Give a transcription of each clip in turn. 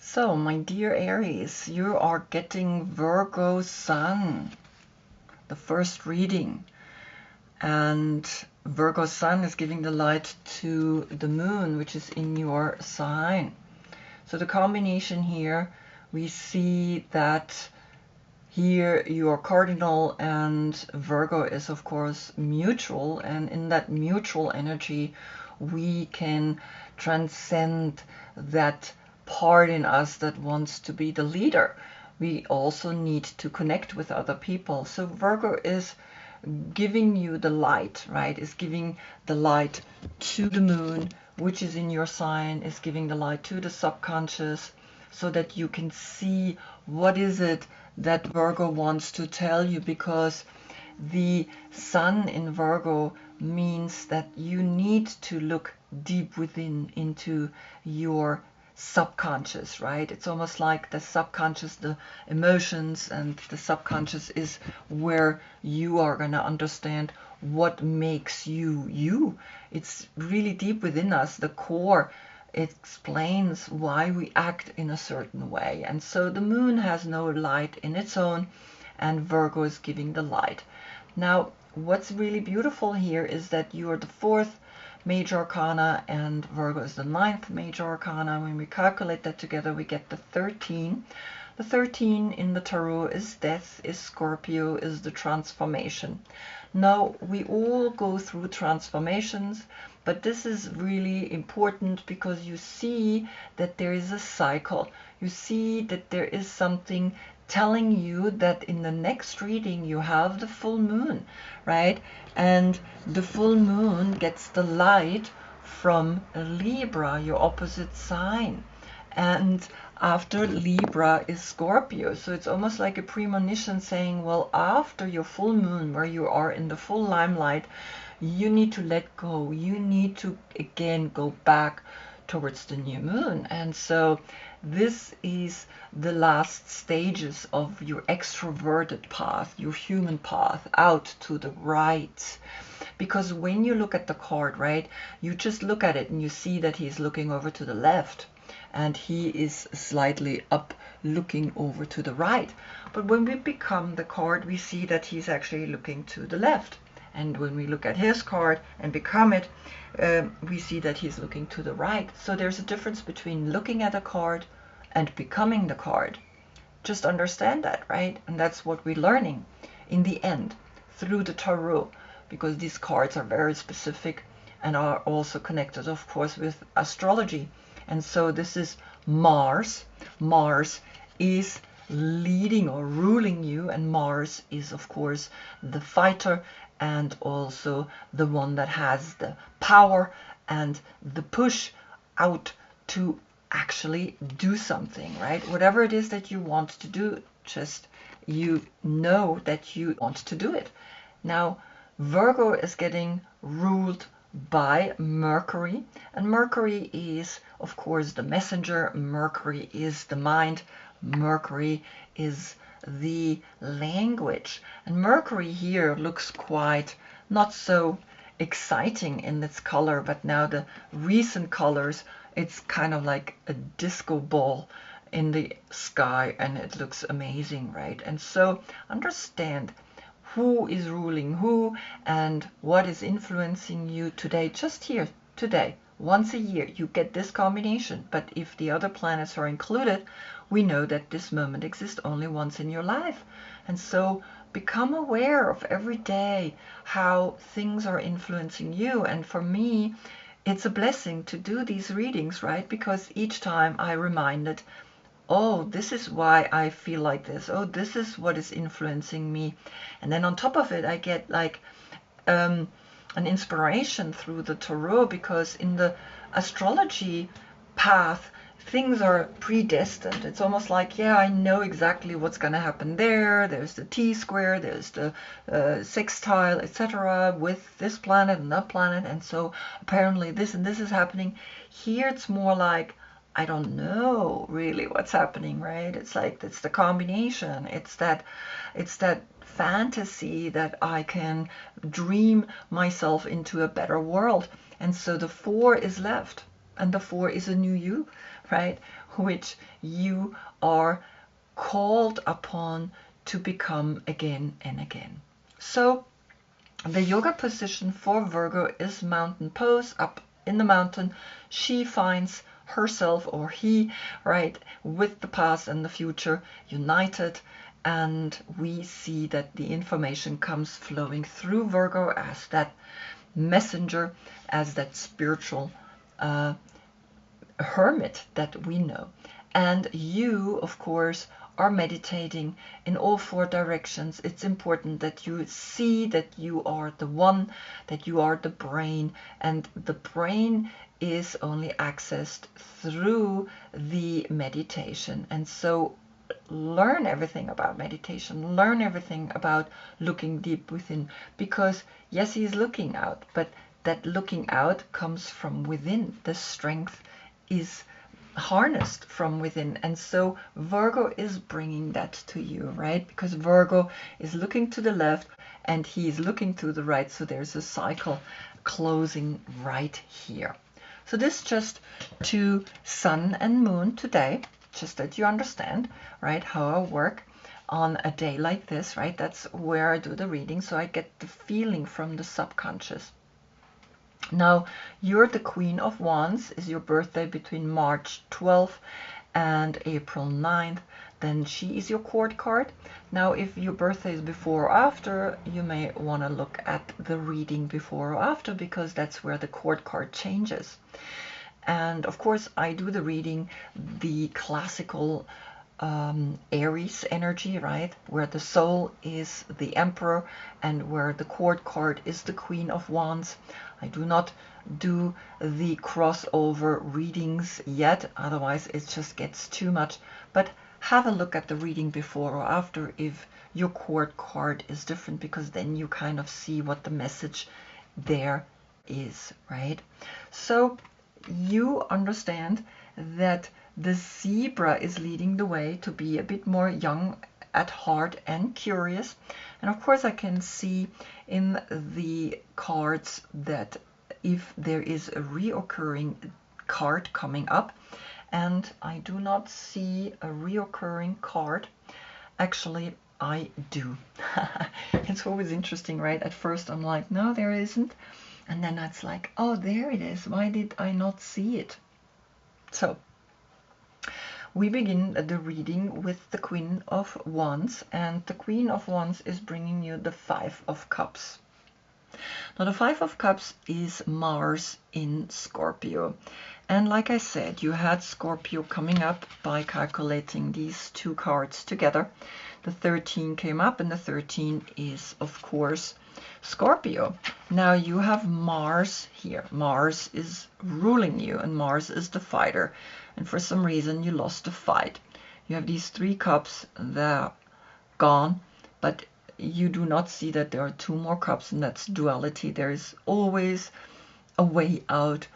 So, my dear Aries, you are getting Virgo Sun, the first reading. And Virgo Sun is giving the light to the moon, which is in your sign. So the combination here, we see that here your cardinal and Virgo is of course mutual, and in that mutual energy we can transcend that part in us that wants to be the leader. We also need to connect with other people. So Virgo is giving you the light, right? Is giving the light to the moon, which is in your sign, is giving the light to the subconscious, so that you can see what is it that Virgo wants to tell you, because the sun in Virgo means that you need to look deep within into your subconscious, right? It's almost like the subconscious, the emotions, and the subconscious is where you are going to understand what makes you you. It's really deep within us, the core. It explains why we act in a certain way. And so the moon has no light in its own, and Virgo is giving the light. Now, what's really beautiful here is that you are the fourth major arcana and Virgo is the ninth major arcana. When we calculate that together, we get the 13. The 13 in the tarot is death, is Scorpio, is the transformation. Now, we all go through transformations, but this is really important because you see that there is a cycle. You see that there is something telling you that in the next reading you have the full moon, right? And the full moon gets the light from Libra, your opposite sign. And after Libra is Scorpio. So it's almost like a premonition saying, well, after your full moon, where you are in the full limelight, you need to let go. You need to, again, go back towards the new moon. And so this is the last stages of your extroverted path, your human path, out to the right. Because when you look at the card, right, you just look at it and you see that he's looking over to the left and he is slightly up looking over to the right. But when we become the card, we see that he's actually looking to the left. And when we look at his card and become it, we see that he's looking to the right. So there's a difference between looking at a card and becoming the card. Just understand that, right? And that's what we're learning in the end through the tarot, because these cards are very specific and are also connected, of course, with astrology. And so this is Mars. Mars is leading or ruling you, and Mars is, of course, the fighter and also the one that has the power and the push out to actually do something, right? Whatever it is that you want to do, just you know that you want to do it. Now, Virgo is getting ruled by Mercury, and Mercury is, of course, the messenger. Mercury is the mind. Mercury is the language. And Mercury here looks quite not so exciting in its color, but now the recent colors, it's kind of like a disco ball in the sky, and it looks amazing, right? And so understand who is ruling who and what is influencing you today, just here, today. Once a year you get this combination, but if the other planets are included, we know that this moment exists only once in your life. And so become aware of every day how things are influencing you. And for me, it's a blessing to do these readings, right? Because each time I reminded, oh, this is why I feel like this. Oh, this is what is influencing me. And then on top of it, I get like an inspiration through the tarot, because in the astrology path, things are predestined. It's almost like, yeah, I know exactly what's going to happen there. There's the T-square, there's the sextile, etc. with this planet and that planet. And so apparently this and this is happening. Here it's more like, I don't know really what's happening, right? It's like, it's the combination. It's that fantasy that I can dream myself into a better world. And so the 4 is left. And the 4 is a new you, right? Which you are called upon to become again and again. So the yoga position for Virgo is mountain pose. Up in the mountain, she finds herself, or he, right, with the past and the future united. And we see that the information comes flowing through Virgo as that messenger, as that spiritual hermit that we know. And you, of course, are meditating in all 4 directions. It's important that you see that you are the one, that you are the brain, and the brain is only accessed through the meditation. And so learn everything about meditation, learn everything about looking deep within, because yes, he is looking out, but that looking out comes from within. The strength is harnessed from within. And so Virgo is bringing that to you, right? Because Virgo is looking to the left and he is looking to the right. So there's a cycle closing right here. So this just to Sun and Moon today, just that you understand, right, how I work on a day like this, right? That's where I do the reading, so I get the feeling from the subconscious. Now, you're the Queen of Wands, is your birthday between March 12th and April 9th. Then she is your court card. Now, if your birthday is before or after, you may want to look at the reading before or after, because that's where the court card changes. And of course, I do the reading, the classical Aries energy, right? Where the soul is the Emperor and where the court card is the Queen of Wands. I do not do the crossover readings yet, otherwise it just gets too much. But have a look at the reading before or after if your court card is different, because then you kind of see what the message there is, right? So you understand that the zebra is leading the way to be a bit more young at heart and curious. And of course I can see in the cards that if there is a reoccurring card coming up, and I do not see a reoccurring card. Actually, I do. It's always interesting, right? At first I'm like, no, there isn't. And then it's like, oh, there it is. Why did I not see it? So we begin the reading with the Queen of Wands, and the Queen of Wands is bringing you the 5 of Cups. Now the 5 of Cups is Mars in Scorpio. And like I said, you had Scorpio coming up by calculating these 2 cards together. The 13 came up, and the 13 is, of course, Scorpio. Now you have Mars here. Mars is ruling you, and Mars is the fighter. And for some reason you lost the fight. You have these 3 cups, they're gone, but you do not see that there are 2 more cups, and that's duality. There is always a way out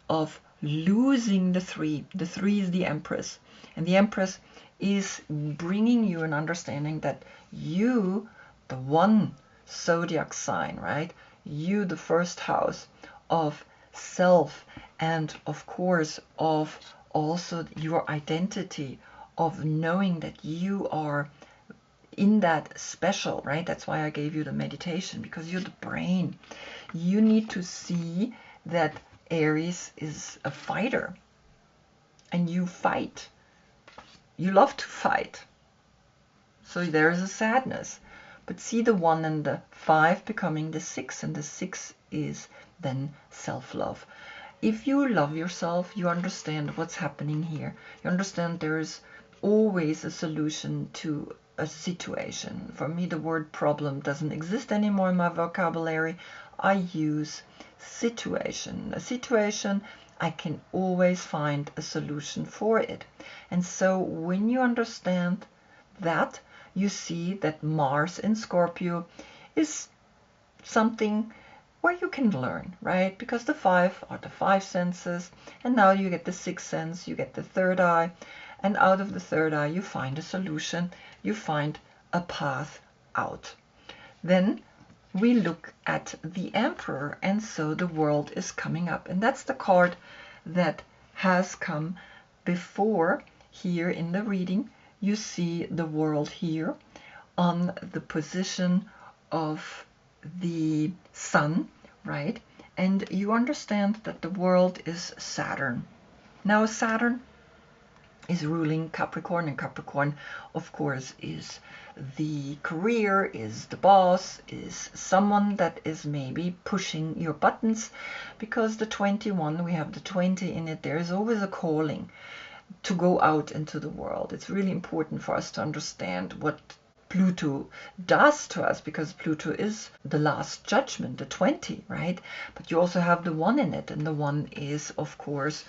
of losing the 3. The 3 is the Empress, and the Empress is bringing you an understanding that you, the one Zodiac sign, right? You, the first house of self, and of course of also your identity, of knowing that you are in that special, right? That's why I gave you the meditation, because you're the brain. You need to see that Aries is a fighter, and you fight. You love to fight. So there is a sadness. But see the 1 and the 5 becoming the 6, and the 6 is then self-love. If you love yourself, you understand what's happening here. You understand there is always a solution to a situation. For me, the word problem doesn't exist anymore in my vocabulary. I use situation. A situation, I can always find a solution for it. And so when you understand that, you see that Mars in Scorpio is something where you can learn, right? Because the 5 are the 5 senses, and now you get the 6th sense, you get the 3rd eye, and out of the 3rd eye you find a solution, you find a path out. Then we look at the Emperor, and so the world is coming up, and that's the card that has come before. Here in the reading, you see the world here on the position of the sun, right? And you understand that the world is Saturn. Now Saturn is ruling Capricorn, and Capricorn, of course, is the career, is the boss, is someone that is maybe pushing your buttons, because the 21, we have the 20 in it, there is always a calling to go out into the world. It's really important for us to understand what Pluto does to us, because Pluto is the last judgment, the 20, right? But you also have the 1 in it, and the 1 is, of course,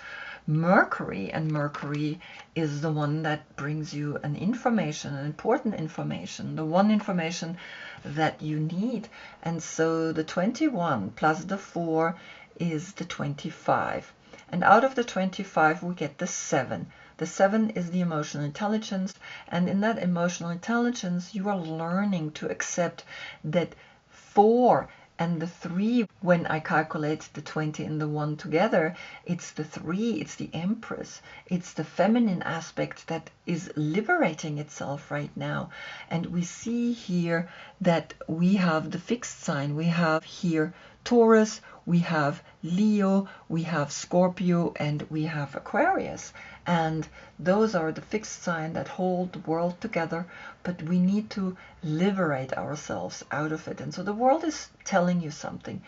Mercury, and Mercury is the one that brings you an information, an important information, the one information that you need. And so the 21 plus the 4 is the 25. And out of the 25, we get the 7. The 7 is the emotional intelligence, and in that emotional intelligence, you are learning to accept that 4 and the 3, when I calculate the 20 and the 1 together, it's the 3, it's the Empress, it's the feminine aspect that is liberating itself right now. And we see here that we have the fixed sign. We have here Taurus, we have Leo, we have Scorpio, and we have Aquarius. And those are the fixed sign that hold the world together, but we need to liberate ourselves out of it. And so the world is telling you something.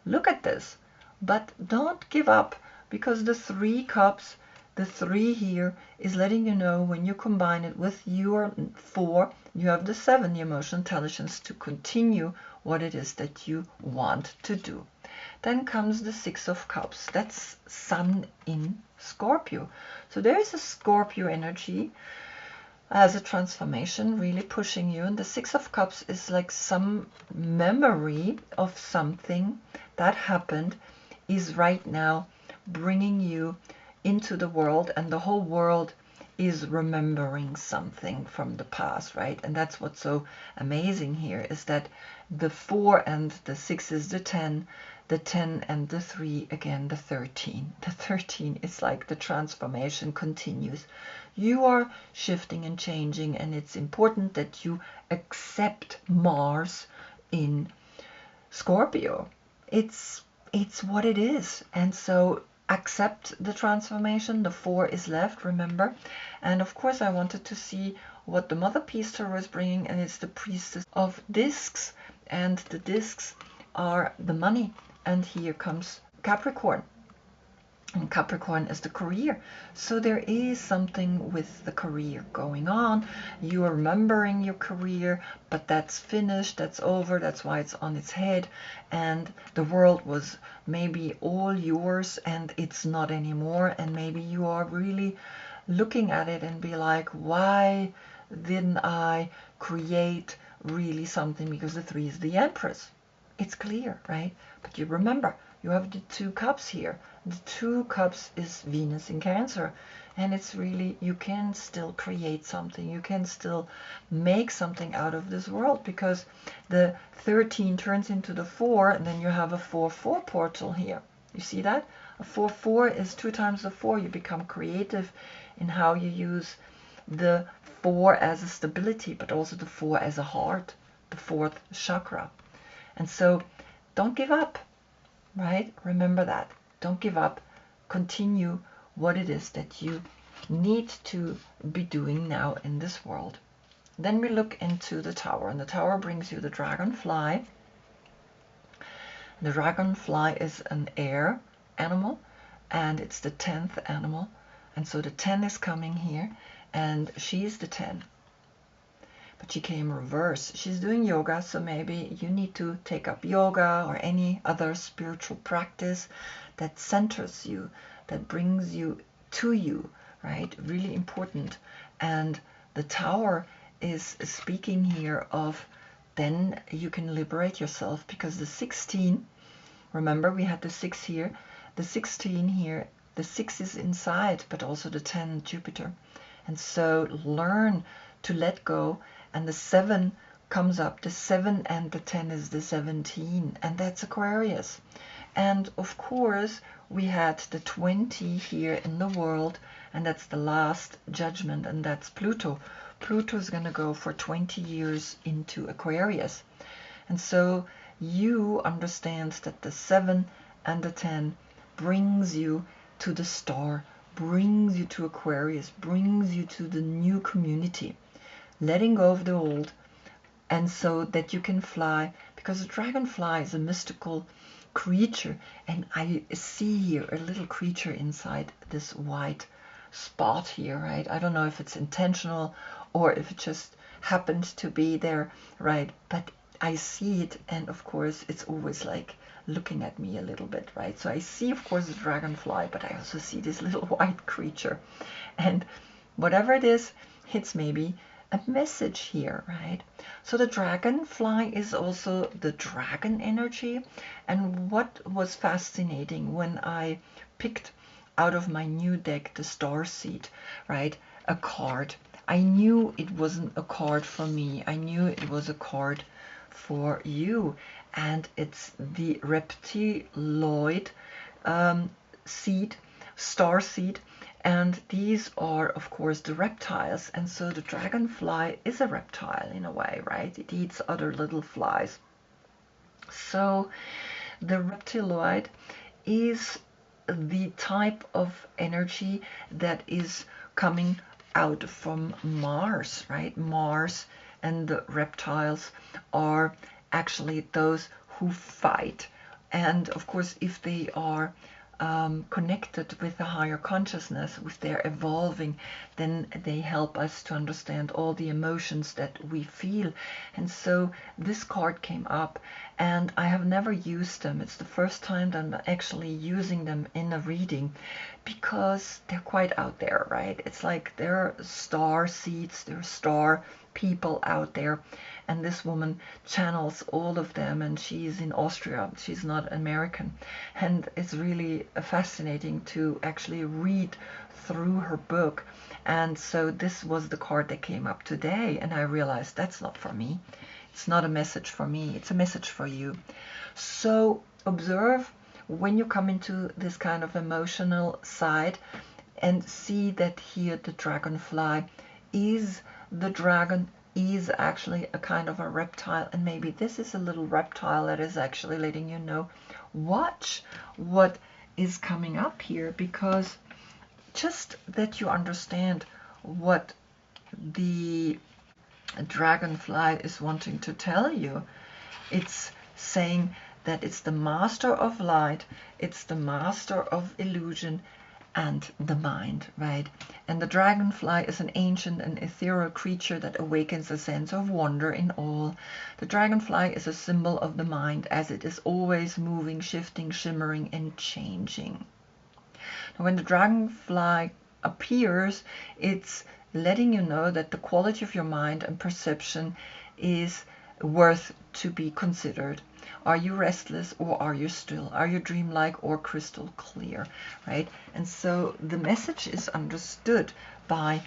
Look at this, but don't give up, because the 3 cups, the 3 here is letting you know, when you combine it with your 4, you have the 7, the emotional intelligence, to continue what it is that you want to do. Then comes the 6 of Cups. That's Sun in Scorpio. So there is a Scorpio energy as a transformation, really pushing you. And the 6 of Cups is like some memory of something that happened, is right now bringing you into the world, and the whole world is remembering something from the past, right? And that's what's so amazing here, is that the 4 and the 6 is the 10 and the 3, again, the 13. The 13 is like the transformation continues. You are shifting and changing, and it's important that you accept Mars in Scorpio. It's what it is. And so accept the transformation. The 4 is left, remember. And of course, I wanted to see what the Mother Piece Tarot is bringing, and it's the Priestess of Discs, and the discs are the money. And here comes Capricorn, and Capricorn is the career. So there is something with the career going on. You are remembering your career, but that's finished, that's over, that's why it's on its head. And the world was maybe all yours, and it's not anymore. And maybe you are really looking at it and be like, why didn't I create really something? Because the 3 is the Empress. It's clear, right? But you remember, you have the 2 cups here. The 2 cups is Venus in Cancer. And it's really, you can still create something. You can still make something out of this world, because the 13 turns into the 4, and then you have a 4-4 portal here. You see that? A 4-4 is 2 times the 4. You become creative in how you use the 4 as a stability, but also the 4 as a heart, the 4th chakra. And so don't give up, right? Remember that. Don't give up. Continue what it is that you need to be doing now in this world. Then we look into the Tower, and the Tower brings you the Dragonfly. The Dragonfly is an air animal, and it's the 10th animal. And so the 10 is coming here, and she's the 10. But she came reverse. She's doing yoga, so maybe you need to take up yoga or any other spiritual practice that centers you, that brings you to you, right? Really important. And the Tower is speaking here of, then you can liberate yourself, because the 16, remember we had the 6 here, the 16 here, the 6 is inside, but also the 10, Jupiter. And so learn to let go. And the 7 comes up. The 7 and the 10 is the 17, and that's Aquarius. And of course, we had the 20 here in the world, and that's the last judgment, and that's Pluto. Pluto is going to go for 20 years into Aquarius. And so you understand that the 7 and the 10 brings you to the star, brings you to Aquarius, brings you to the new community, letting go of the old, and so that you can fly, because a dragonfly is a mystical creature, and I see here a little creature inside this white spot here, right? I don't know if it's intentional or if it just happened to be there, right? But I see it, and of course it's always like looking at me a little bit, right? So I see, of course, a dragonfly, but I also see this little white creature, and whatever it is, it's maybe a message here, right? So the dragonfly is also the dragon energy. And what was fascinating when I picked out of my new deck the star seed, right, a card, I knew it wasn't a card for me. I knew it was a card for you, and it's the reptiloid seed, star seed. And these are, of course, the reptiles. And so the dragonfly is a reptile in a way, right? It eats other little flies. So the reptiloid is the type of energy that is coming out from Mars, right? Mars and the reptiles are actually those who fight. And of course, if they are connected with a higher consciousness, if they're evolving, then they help us to understand all the emotions that we feel. And so this card came up, and I have never used them. It's the first time that I'm actually using them in a reading, because they're quite out there, right? It's like there are star seeds, there are star people out there, and this woman channels all of them, and she's in Austria, she's not American, and it's really fascinating to actually read through her book. And so this was the card that came up today, and I realized that's not for me. It's not a message for me, it's a message for you. So observe when you come into this kind of emotional side, and see that here the dragonfly is the dragon, is actually a kind of a reptile, and maybe this is a little reptile that is actually letting you know, watch what is coming up here, because just that you understand what the dragonfly is wanting to tell you. It's saying that it's the master of light, it's the master of illusion and the mind, right? And the dragonfly is an ancient and ethereal creature that awakens a sense of wonder in all. The dragonfly is a symbol of the mind, as it is always moving, shifting, shimmering, and changing. Now, when the dragonfly appears, it's letting you know that the quality of your mind and perception is worth to be considered. Are you restless, or are you still? Are you dreamlike or crystal clear, right? And so the message is understood by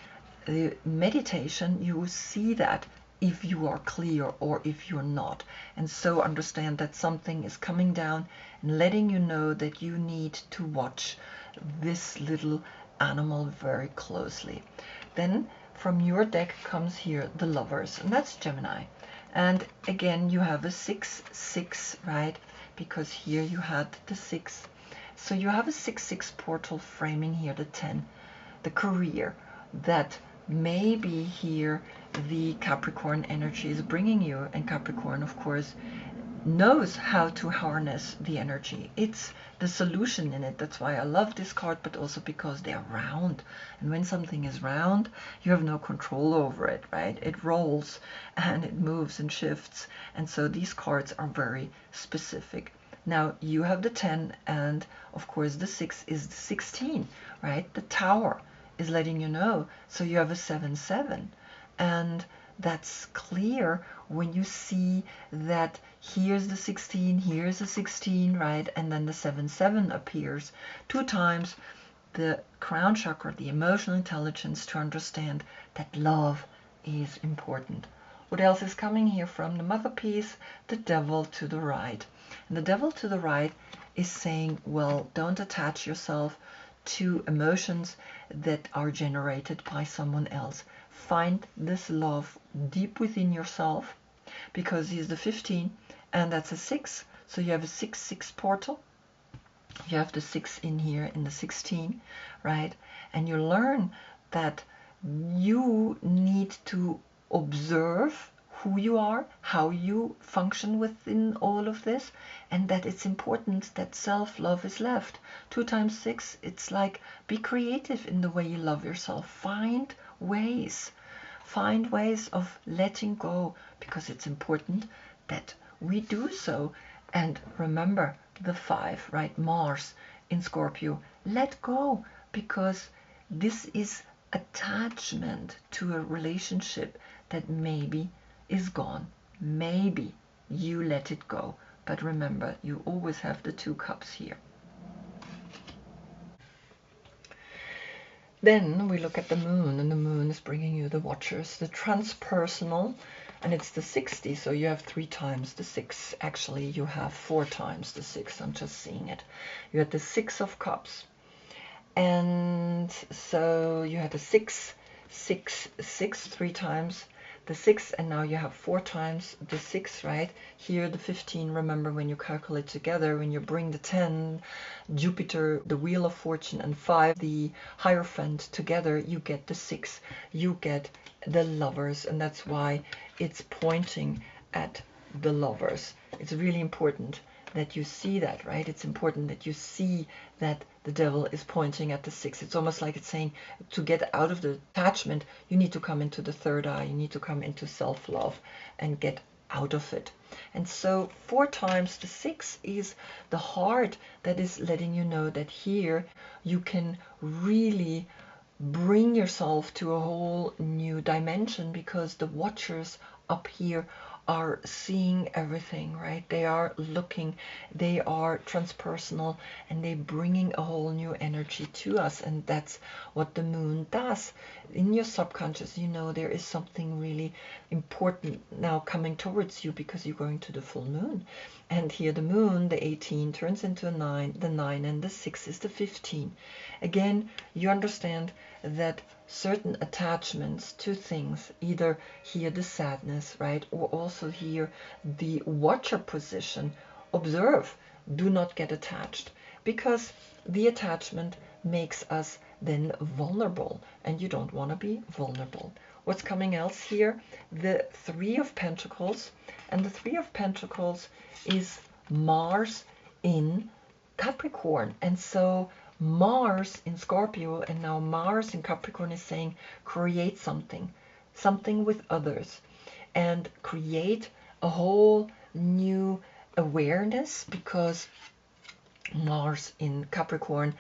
the meditation. You see that if you are clear or if you're not. And so understand that something is coming down and letting you know that you need to watch this little animal very closely. Then from your deck comes here the Lovers, and that's Gemini. And again, you have a 6-6, right? Because here you had the 6. So you have a 6-6 portal framing here the 10, the career, that maybe here the Capricorn energy is bringing you. And Capricorn, of course, knows how to harness the energy. It's the solution in it. That's why I love this card, but also because they're round. And when something is round, you have no control over it, right? It rolls and it moves and shifts. And so these cards are very specific. Now you have the 10, and of course the 6 is the 16, right? The Tower is letting you know. So you have a 7-7. And that's clear when you see that here's the 16, here's the 16, right? And then the 7-7 appears 2 times. The crown chakra, the emotional intelligence to understand that love is important. What else is coming here from the mother piece? The devil to the right. And the devil to the right is saying, well, don't attach yourself to emotions that are generated by someone else. Find this love deep within yourself, because he's the 15 and that's a 6. So you have a 6-6 portal. You have the 6 in here in the 16, right? And you learn that you need to observe who you are, how you function within all of this, and that it's important that self-love is left. 2 times 6, it's like, be creative in the way you love yourself. Find ways of letting go, because it's important that we do so. And remember the 5, right? Mars in Scorpio. Let go, because this is attachment to a relationship that maybe is gone. Maybe you let it go. But remember, you always have the 2 cups here. Then we look at the moon, and the moon is bringing you the Watchers, the transpersonal, and it's the 60, so you have 3 times the 6. Actually, you have 4 times the 6. I'm just seeing it. You had the 6 of Cups, and so you had the 6, 6, 6, 3 times the 6, and now you have 4 times the 6, right? Here the 15, remember when you calculate together, when you bring the 10, Jupiter, the Wheel of Fortune, and 5, the Hierophant together, you get the 6, you get the Lovers, and that's why it's pointing at the Lovers. It's really important that you see that, right? It's important that you see that the devil is pointing at the 6. It's almost like it's saying, to get out of the attachment, you need to come into the 3rd eye, you need to come into self-love and get out of it. And so 4 times the 6 is the heart that is letting you know that here you can really bring yourself to a whole new dimension, because the Watchers up here are seeing everything, right? They are looking, they are transpersonal, and they're bringing a whole new energy to us. And that's what the moon does. In your subconscious, you know there is something really important now coming towards you, because you're going to the full moon. And here the moon, the 18, turns into a 9, the 9, and the 6 is the 15. Again, you understand that certain attachments to things, either here the sadness, right, or also here the Watcher position, observe, do not get attached, because the attachment makes us then vulnerable, and you don't want to be vulnerable. What's coming else here? The 3 of Pentacles, and the 3 of Pentacles is Mars in Capricorn. And so Mars in Scorpio and now Mars in Capricorn is saying, create something with others, and create a whole new awareness, because Mars in Capricorn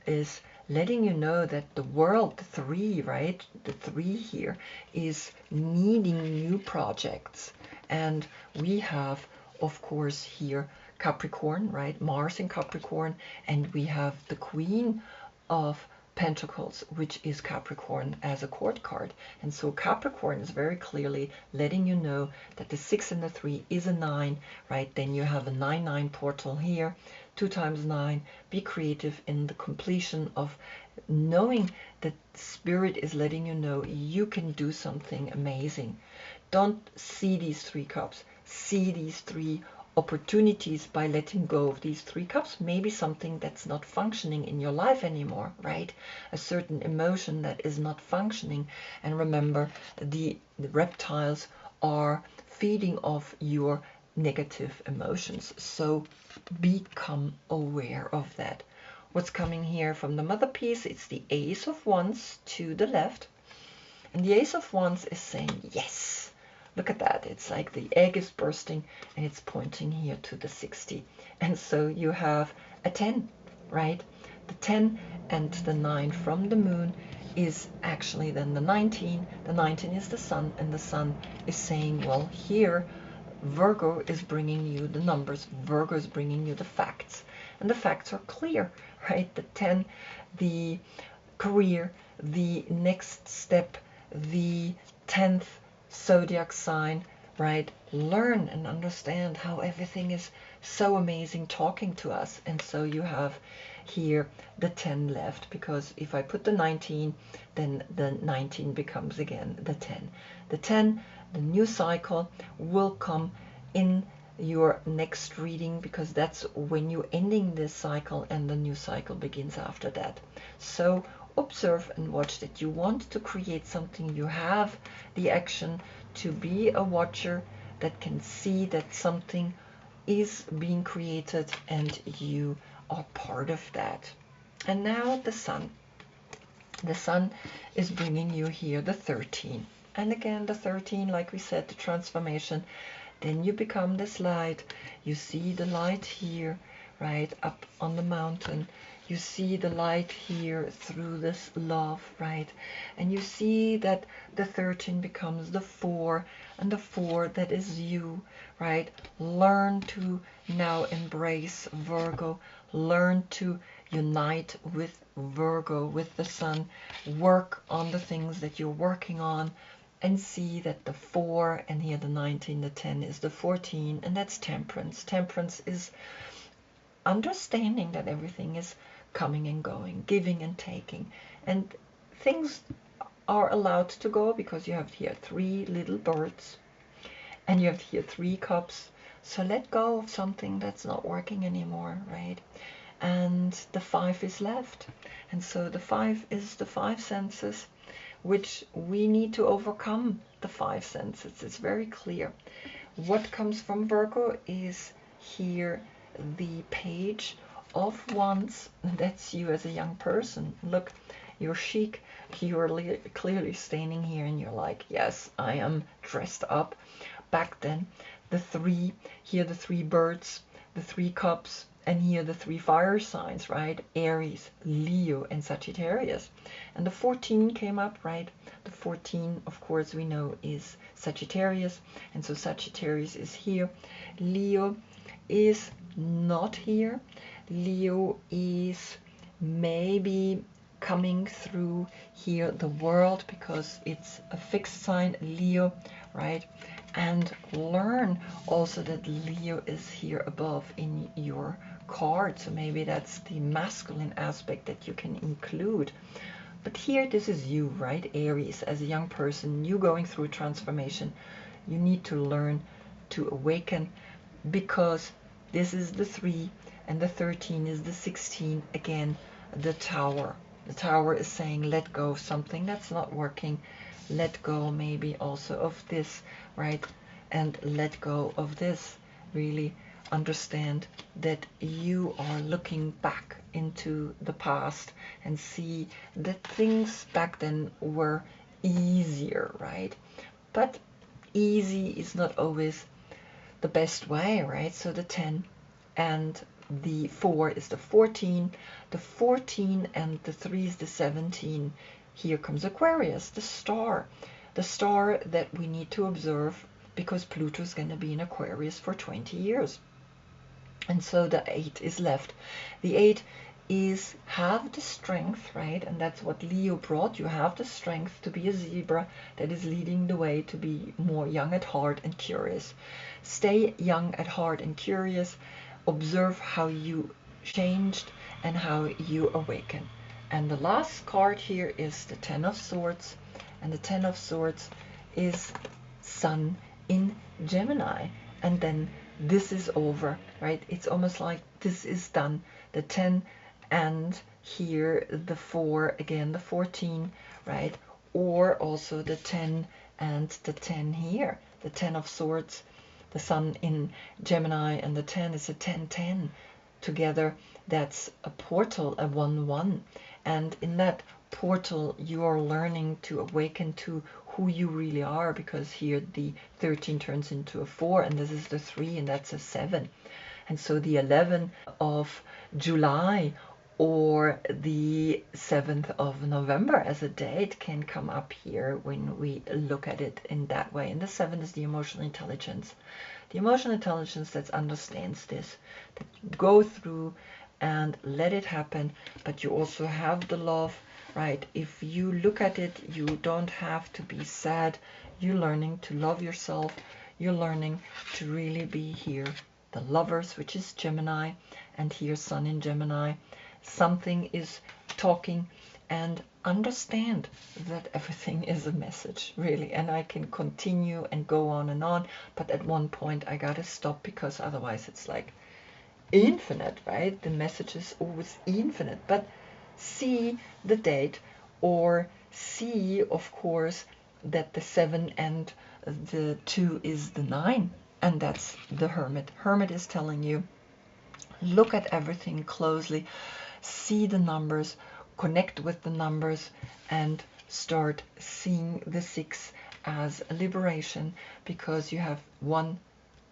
is letting you know that the world, the 3, right, the 3 here is needing new projects. And we have, of course, here Capricorn, right, Mars in Capricorn, and we have the Queen of Pentacles, which is Capricorn as a court card. And so Capricorn is very clearly letting you know that the 6 and the 3 is a 9, right? Then you have a 9-9 portal here, 2 times 9. Be creative in the completion of knowing that Spirit is letting you know you can do something amazing. Don't see these 3 cups. See these 3 opportunities by letting go of these 3 cups. Maybe something that's not functioning in your life anymore, right? A certain emotion that is not functioning. And remember, the reptiles are feeding off your negative emotions. So become aware of that. What's coming here from the mother piece? It's the Ace of Wands to the left. And the Ace of Wands is saying, yes. Look at that. It's like the egg is bursting, and it's pointing here to the 60. And so you have a 10, right? The 10 and the 9 from the moon is actually then the 19. The 19 is the sun, and the sun is saying, well, here Virgo is bringing you the numbers. Virgo is bringing you the facts. And the facts are clear, right? The 10, the career, the next step, the 10th zodiac sign, right, learn and understand how everything is so amazing talking to us. And so you have here the 10 left, because if I put the 19, then the 19 becomes again the 10. The 10, the new cycle, will come in your next reading, because that's when you're ending this cycle and the new cycle begins after that. So observe and watch that you want to create something. You have the action to be a watcher that can see that something is being created and you are part of that. And now the sun. The sun is bringing you here the 13. And again, the 13, like we said, the transformation. Then you become this light. You see the light here, right, up on the mountain. You see the light here through this love, right? And you see that the 13 becomes the 4, and the 4, that is you, right? Learn to now embrace Virgo. Learn to unite with Virgo, with the sun. Work on the things that you're working on, and see that the 4, and here the 19, the 10 is the 14, and that's temperance. Temperance is understanding that everything is coming and going, giving and taking, and things are allowed to go, because you have here 3 little birds, and you have here 3 cups. So let go of something that's not working anymore, right? And the 5 is left, and so the 5 is the 5 senses, which we need to overcome. The 5 senses, it's very clear. What comes from Virgo is here the Page of Wands. That's you as a young person. Look, you're chic, you're clearly standing here and you're like, yes, I am dressed up. Back then, the 3, here the 3 birds, the 3 cups, and here the 3 fire signs, right? Aries, Leo, and Sagittarius. And the 14 came up, right? The 14, of course, we know is Sagittarius. And so Sagittarius is here. Leo is not here. Leo is maybe coming through here the world, because it's a fixed sign, Leo, right? And learn also that Leo is here above in your card, so maybe that's the masculine aspect that you can include. But here, this is you, right? Aries, as a young person, you going through transformation. You need to learn to awaken, because this is the 3, and the 13 is the 16. Again, the Tower. The Tower is saying, let go of something that's not working. Let go maybe also of this, right? And let go of this. Really understand that you are looking back into the past and see that things back then were easier, right? But easy is not always the best way, right? So the 10 and the 4 is the 14, the 14 and the 3 is the 17. Here comes Aquarius, the star that we need to observe, because Pluto is going to be in Aquarius for 20 years. And so the 8 is left. The 8 is have the strength, right? And that's what Leo brought. You have the strength to be a zebra that is leading the way, to be more young at heart and curious. Stay young at heart and curious. Observe how you changed and how you awaken. And the last card here is the 10 of Swords. And the 10 of Swords is Sun in Gemini. And then this is over, right? It's almost like this is done. The 10 and here the 4, again the 14, right? Or also the 10 and the 10 here. The 10 of Swords, the Sun in Gemini, and the 10 is a 10-10. Together, that's a portal, a 1-1. And in that portal, you are learning to awaken to who you really are, because here the 13 turns into a 4, and this is the 3, and that's a 7. And so the 11th of July or the 7th of November as a date can come up here when we look at it in that way. And the 7 is the emotional intelligence. The emotional intelligence that understands this, that go through and let it happen, but you also have the love right? If you look at it, you don't have to be sad. You're learning to love yourself. You're learning to really be here. The Lovers, which is Gemini, and here Sun in Gemini. Something is talking, and understand that everything is a message, really. And I can continue and go on, but at one point I gotta stop, because otherwise it's like infinite, right? The message is always infinite. But see the date, or see, of course, that the 7 and the 2 is the 9, and that's the Hermit. Hermit is telling you, look at everything closely, see the numbers, connect with the numbers, and start seeing the 6 as a liberation, because you have 1,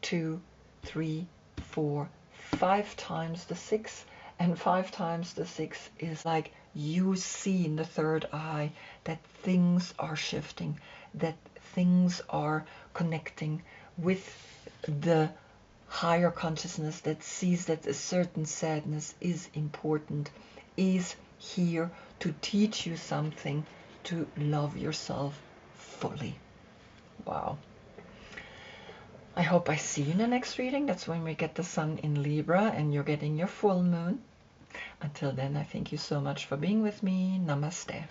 2, 3, 4, 5 times the 6, and 5 times the 6 is like you see in the third eye that things are shifting, that things are connecting with the higher consciousness that sees that a certain sadness is important, is here to teach you something, to love yourself fully. Wow. I hope I see you in the next reading. That's when we get the Sun in Libra and you're getting your full moon. Until then, I thank you so much for being with me. Namaste.